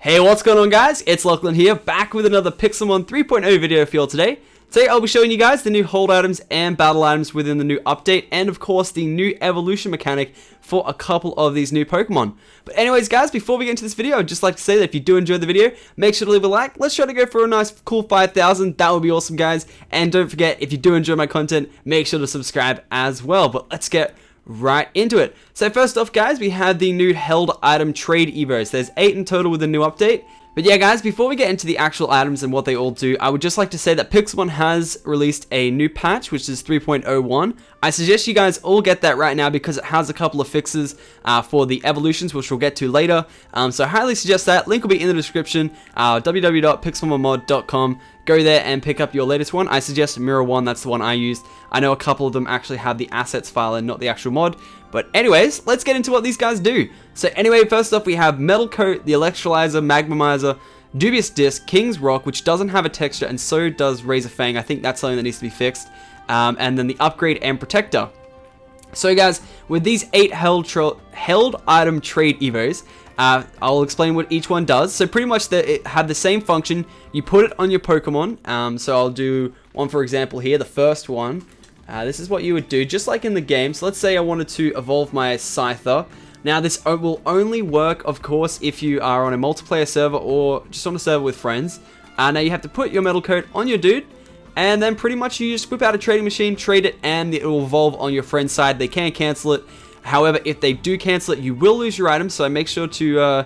Hey, what's going on, guys? It's Lachlan here, back with another Pixelmon 3.0 video for you all today. Today I'll be showing you guys the new hold items and battle items within the new update, and of course the new evolution mechanic for a couple of these new Pokemon. But anyways, guys, before we get into this video, I'd just like to say that if you do enjoy the video, make sure to leave a like. Let's try to go for a nice cool 5,000. That would be awesome, guys. And don't forget, if you do enjoy my content, make sure to subscribe as well. But let's get right into it. So first off, guys, we have the new held item trade evos. There's 8 in total with the new update. But yeah, guys, before we get into the actual items and what they all do, I would just like to say that Pixelmon has released a new patch, which is 3.01. I suggest you guys all get that right now because it has a couple of fixes for the evolutions, which we'll get to later. So I highly suggest that. Link will be in the description, www.pixelmonmod.com. Go there and pick up your latest one. I suggest Mirror 1, that's the one I used. I know a couple of them actually have the assets file and not the actual mod. But anyways, let's get into what these guys do. So anyway, first off, we have Metal Coat, the Electrolyzer, Magmamizer, Dubious Disc, King's Rock, which doesn't have a texture, and so does Razor Fang. I think that's something that needs to be fixed. And then the Upgrade and Protector. So guys, with these 8 held item trade evos, I'll explain what each one does. So pretty much it have the same function. You put it on your Pokemon. So I'll do one for example here, the first one. This is what you would do, just like in the game. So let's say I wanted to evolve my Scyther. Now this will only work, of course, if you are on a multiplayer server or just on a server with friends. Now you have to put your Metal Coat on your dude, and then pretty much you just whip out a trading machine, trade it, and it will evolve on your friend's side. They can cancel it. However, if they do cancel it, you will lose your item, so make sure to,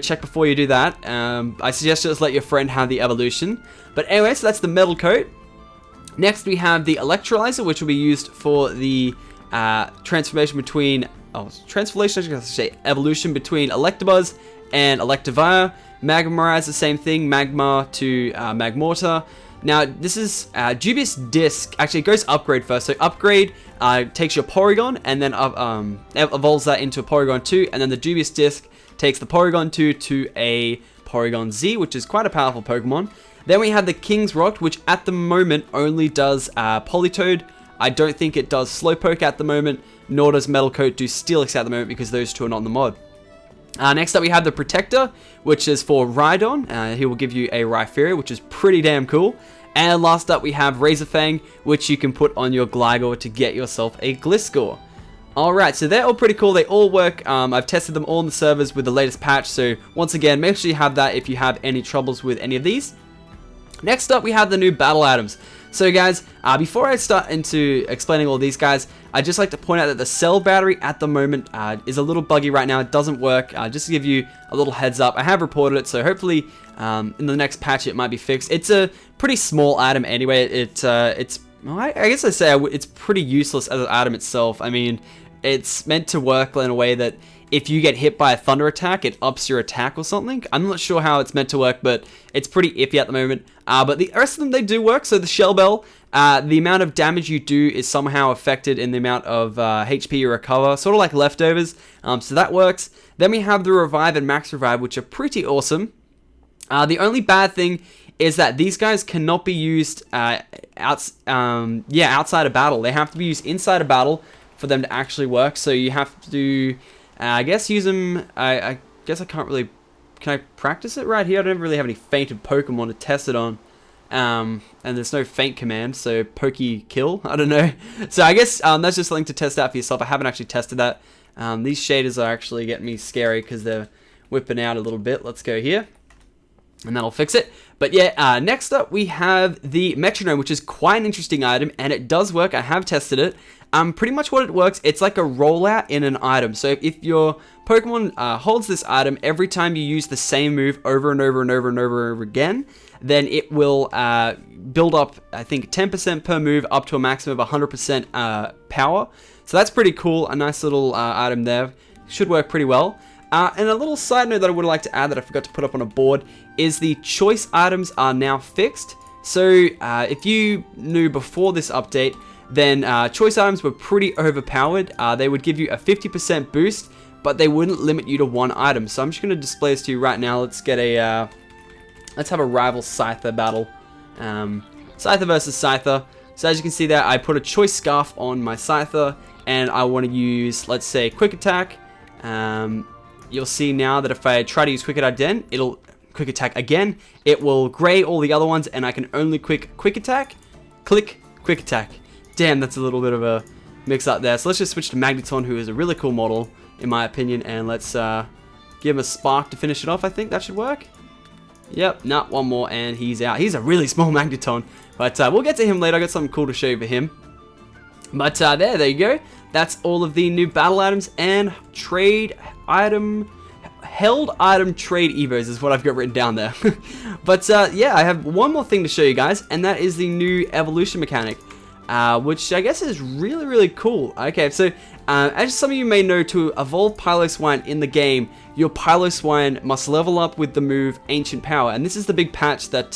check before you do that. I suggest just let your friend have the evolution. But anyway, so that's the Metal Coat. Next, we have the Electrolyzer, which will be used for the evolution between Electabuzz and Electivire. Magmarize, the same thing, Magma to Magmortar. Now, this is Dubious Disc. Actually, it goes Upgrade first. So Upgrade takes your Porygon and then evolves that into a Porygon 2. And then the Dubious Disc takes the Porygon 2 to a Porygon Z, which is quite a powerful Pokemon. Then we have the King's Rock, which at the moment only does Politoed. I don't think it does Slowpoke at the moment, nor does Metal Coat do Steelix at the moment because those two are not in the mod. Next up we have the Protector, which is for Rhydon. He will give you a Rhyperior, which is pretty damn cool. And last up we have Razor Fang, which you can put on your Gligar to get yourself a Gliscor. Alright, so they're all pretty cool. They all work. I've tested them all in the servers with the latest patch, so once again, make sure you have that if you have any troubles with any of these. Next up, we have the new battle items. So guys, before I start into explaining all these guys, I'd just like to point out that the cell battery at the moment is a little buggy right now. It doesn't work. Just to give you a little heads up, I have reported it, so hopefully in the next patch it might be fixed. It's a pretty small item anyway. I guess I say it's pretty useless as an item itself. I mean, it's meant to work in a way that if you get hit by a thunder attack, it ups your attack or something. I'm not sure how it's meant to work, but it's pretty iffy at the moment. But the rest of them, they do work. So the Shell Bell, the amount of damage you do is somehow affected in the amount of HP you recover, sort of like leftovers. So that works. Then we have the Revive and Max Revive, which are pretty awesome. The only bad thing is that these guys cannot be used outside of battle. They have to be used inside a battle for them to actually work. So you have to... I guess use them, I guess I can't really, can I practice it right here? I don't really have any fainted Pokemon to test it on. And there's no faint command, so Pokey Kill, I don't know. So I guess that's just something to test out for yourself. I haven't actually tested that. These shaders are actually getting me scary because they're whipping out a little bit. Let's go here. And that'll fix it. But yeah, next up we have the Metronome, which is quite an interesting item, and it does work. I have tested it. Pretty much what it works, it's like a rollout in an item. So if your Pokemon holds this item, every time you use the same move over and over and over and over again, then it will build up, I think, 10% per move up to a maximum of 100% power. So that's pretty cool. A nice little item there. Should work pretty well. And a little side note that I would like to add that I forgot to put up on a board is the choice items are now fixed. So if you knew before this update, then choice items were pretty overpowered. They would give you a 50% boost, but they wouldn't limit you to one item. So I'm just going to display this to you right now. Let's get a, let's have a rival Scyther battle. Scyther versus Scyther. So as you can see there, I put a choice scarf on my Scyther, and I want to use, let's say, quick attack. you'll see now that if I try to use quick attack again, it will gray all the other ones, and I can only quick attack, click, quick attack. Damn, that's a little bit of a mix up there. So let's just switch to Magneton, who is a really cool model, in my opinion, and let's give him a spark to finish it off. I think that should work. Yep, nah, one more, and he's out. He's a really small Magneton, but we'll get to him later. I got something cool to show you for him. But there you go. That's all of the new battle items and trade item, held item trade evos is what I've got written down there. But yeah, I have one more thing to show you guys, and that is the new evolution mechanic, which I guess is really, really cool. Okay, so as some of you may know, to evolve Piloswine in the game, your Piloswine must level up with the move Ancient Power, and this is the big patch that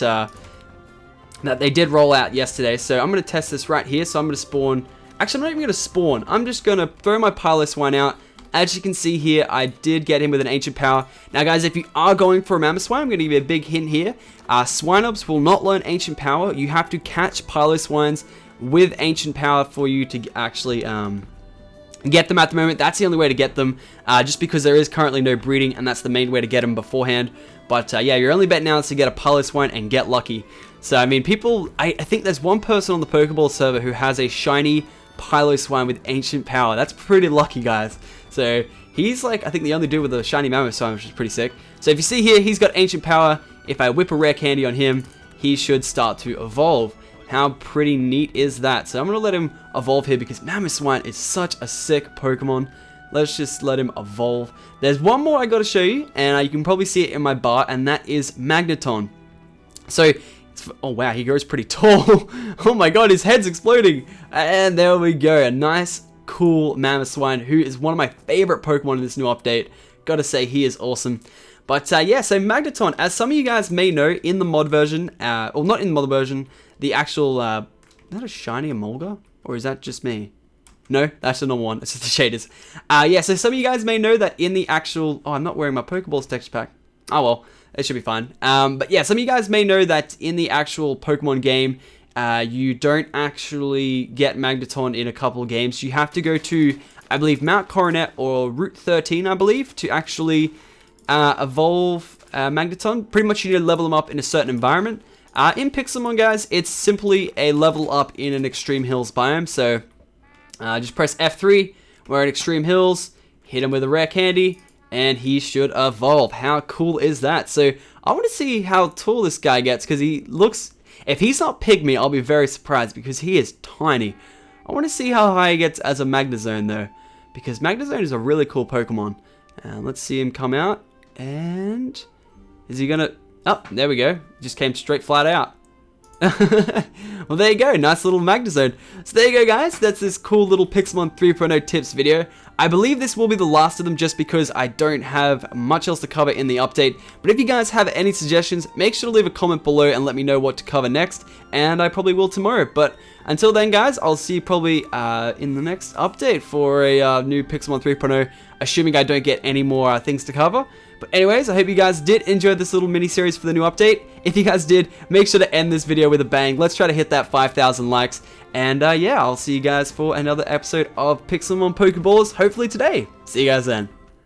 that they did roll out yesterday. So I'm going to test this right here. So I'm going to spawn. Actually, I'm not even going to spawn. I'm just going to throw my Piloswine out. As you can see here, I did get him with an Ancient Power. Now, guys, if you are going for a Mamoswine, I'm going to give you a big hint here. Swinubs will not learn Ancient Power. You have to catch Piloswines with Ancient Power for you to actually get them at the moment. That's the only way to get them, just because there is currently no breeding, and that's the main way to get them beforehand. But yeah, your only bet now is to get a Piloswine and get lucky. So, I mean, people, I think there's one person on the Pokeball server who has a shiny Piloswine with Ancient Power. That's pretty lucky, guys. So he's like, I think the only dude with a shiny Mamoswine, which is pretty sick. So if you see here, he's got Ancient Power. If I whip a rare candy on him, he should start to evolve. How pretty neat is that? So I'm going to let him evolve here because Mamoswine is such a sick Pokemon. Let's just let him evolve. There's one more I got to show you, and you can probably see it in my bar, and that is Magneton. So, oh wow, he grows pretty tall. Oh my god, his head's exploding. And there we go, a nice, cool Mamoswine, who is one of my favorite Pokemon in this new update. Gotta say, he is awesome. But yeah, so Magneton, as some of you guys may know, in the mod version, or not in the mod version, the actual, is that a shiny Emolga? Or is that just me? No, that's the normal one. It's just the shaders. Yeah, so some of you guys may know that in the actual... Oh, I'm not wearing my Pokeballs texture pack. Oh, well. It should be fine. But yeah, some of you guys may know that in the actual Pokemon game, you don't actually get Magneton in a couple of games. You have to go to, I believe, Mount Coronet or Route 13, I believe, to actually evolve Magneton. Pretty much you need to level them up in a certain environment. In Pixelmon, guys, it's simply a level up in an Extreme Hills biome. So just press F3, we're at Extreme Hills, hit him with a rare candy, and he should evolve. How cool is that? So I want to see how tall this guy gets, because he looks... If he's not Pygmy, I'll be very surprised, because he is tiny. I want to see how high he gets as a Magnezone, though, because Magnezone is a really cool Pokemon. Let's see him come out, and... Is he gonna... Oh, there we go. Just came straight flat out. Well, there you go. Nice little Magnezone. So there you go, guys. That's this cool little Pixelmon 3.0 tips video. I believe this will be the last of them just because I don't have much else to cover in the update. But if you guys have any suggestions, make sure to leave a comment below and let me know what to cover next. And I probably will tomorrow. But until then, guys, I'll see you probably in the next update for a new Pixelmon 3.0, assuming I don't get any more things to cover. But anyways, I hope you guys did enjoy this little mini-series for the new update. If you guys did, make sure to end this video with a bang. Let's try to hit that 5,000 likes. And yeah, I'll see you guys for another episode of Pixelmon Pokeballers, hopefully today. See you guys then.